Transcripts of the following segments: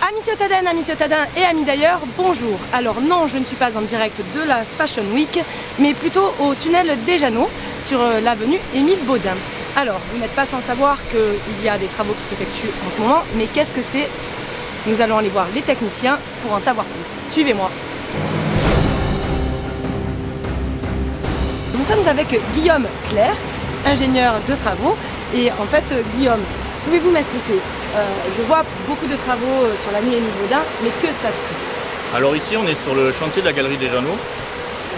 Amis Ciotadens et amis d'ailleurs, bonjour. Alors non, je ne suis pas en direct de la Fashion Week, mais plutôt au tunnel des Jeannots, sur l'avenue Émile Baudin. Alors, vous n'êtes pas sans savoir qu'il y a des travaux qui s'effectuent en ce moment, mais qu'est-ce que c'est? Nous allons aller voir les techniciens pour en savoir plus. Suivez-moi. Nous sommes avec Guillaume Clerc, ingénieur de travaux. Et en fait, Guillaume, pouvez-vous m'expliquer? Je vois beaucoup de travaux sur l'avenue Émile Baudin, mais que se passe-t-il? Alors ici, on est sur le chantier de la galerie des Jeannots.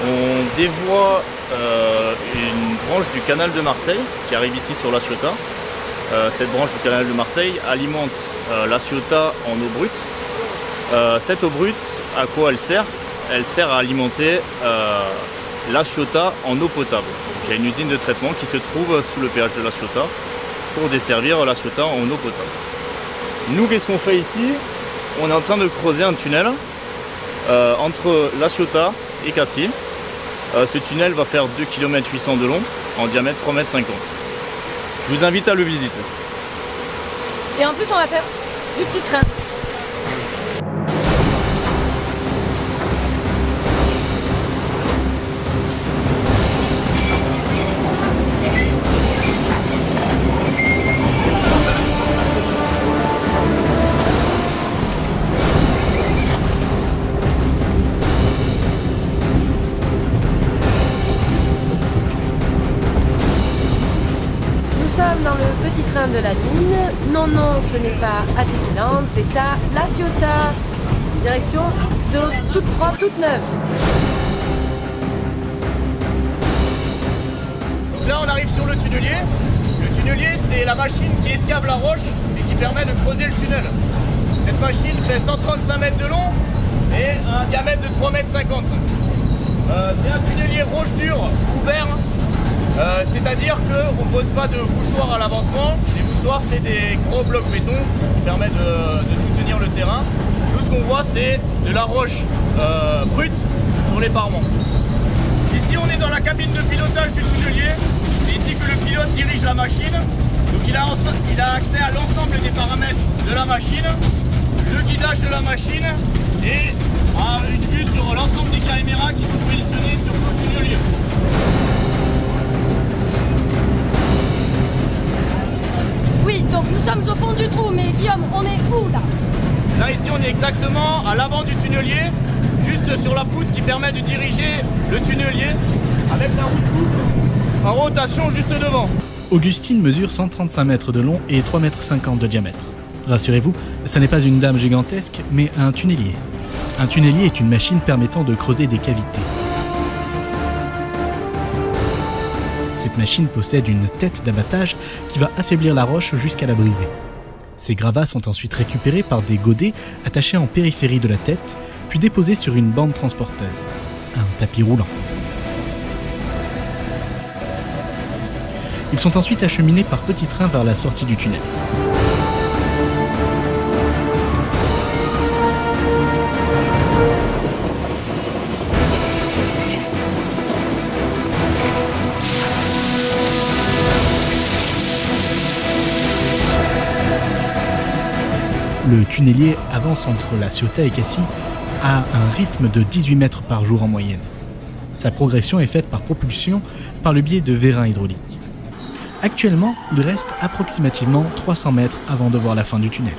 On dévoie une branche du canal de Marseille qui arrive ici sur La Ciotat. Cette branche du canal de Marseille alimente La Ciotat en eau brute. Cette eau brute, à quoi elle sert? Elle sert à alimenter La Ciotat en eau potable. Il y a une usine de traitement qui se trouve sous le péage de La Ciotat pour desservir La Ciotat en eau potable. Nous, qu'est-ce qu'on fait ici? On est en train de creuser un tunnel entre La Ciotat et Cassis. Ce tunnel va faire 2,8 km de long, en diamètre 3,50 m. Je vous invite à le visiter. Et en plus, on va faire du petit train. Nous sommes dans le petit train de la ligne. Non, ce n'est pas à Disneyland, c'est à La Ciotat. Direction de l'eau toute propre, toute neuve. Donc là, on arrive sur le tunnelier. Le tunnelier, c'est la machine qui escave la roche et qui permet de creuser le tunnel. Cette machine fait 135 mètres de long et un diamètre de 3,50 m. C'est un tunnelier roche dure ouvert. C'est-à-dire qu'on ne pose pas de voussoirs à l'avancement. Les voussoirs, c'est des gros blocs béton qui permettent de soutenir le terrain. Nous, ce qu'on voit, c'est de la roche brute sur les parements. Ici, on est dans la cabine de pilotage du tunnelier. C'est ici que le pilote dirige la machine. Donc il a accès à l'ensemble des paramètres de la machine, le guidage de la machine et à une vue sur l'ensemble des caméras qui sont positionnées sur le tunnelier. Oui, donc nous sommes au fond du trou, mais Guillaume, on est où là? Là, ici, on est exactement à l'avant du tunnelier, juste sur la poutre qui permet de diriger le tunnelier avec la route en rotation juste devant. Augustine mesure 135 mètres de long et 3,50 m de diamètre. Rassurez-vous, ce n'est pas une dame gigantesque, mais un tunnelier. Un tunnelier est une machine permettant de creuser des cavités. Cette machine possède une tête d'abattage qui va affaiblir la roche jusqu'à la briser. Ces gravats sont ensuite récupérés par des godets attachés en périphérie de la tête, puis déposés sur une bande transporteuse, un tapis roulant. Ils sont ensuite acheminés par petits trains vers la sortie du tunnel. Le tunnelier avance entre La Ciotat et Cassis à un rythme de 18 mètres par jour en moyenne. Sa progression est faite par propulsion par le biais de vérins hydrauliques. Actuellement, il reste approximativement 300 mètres avant de voir la fin du tunnel.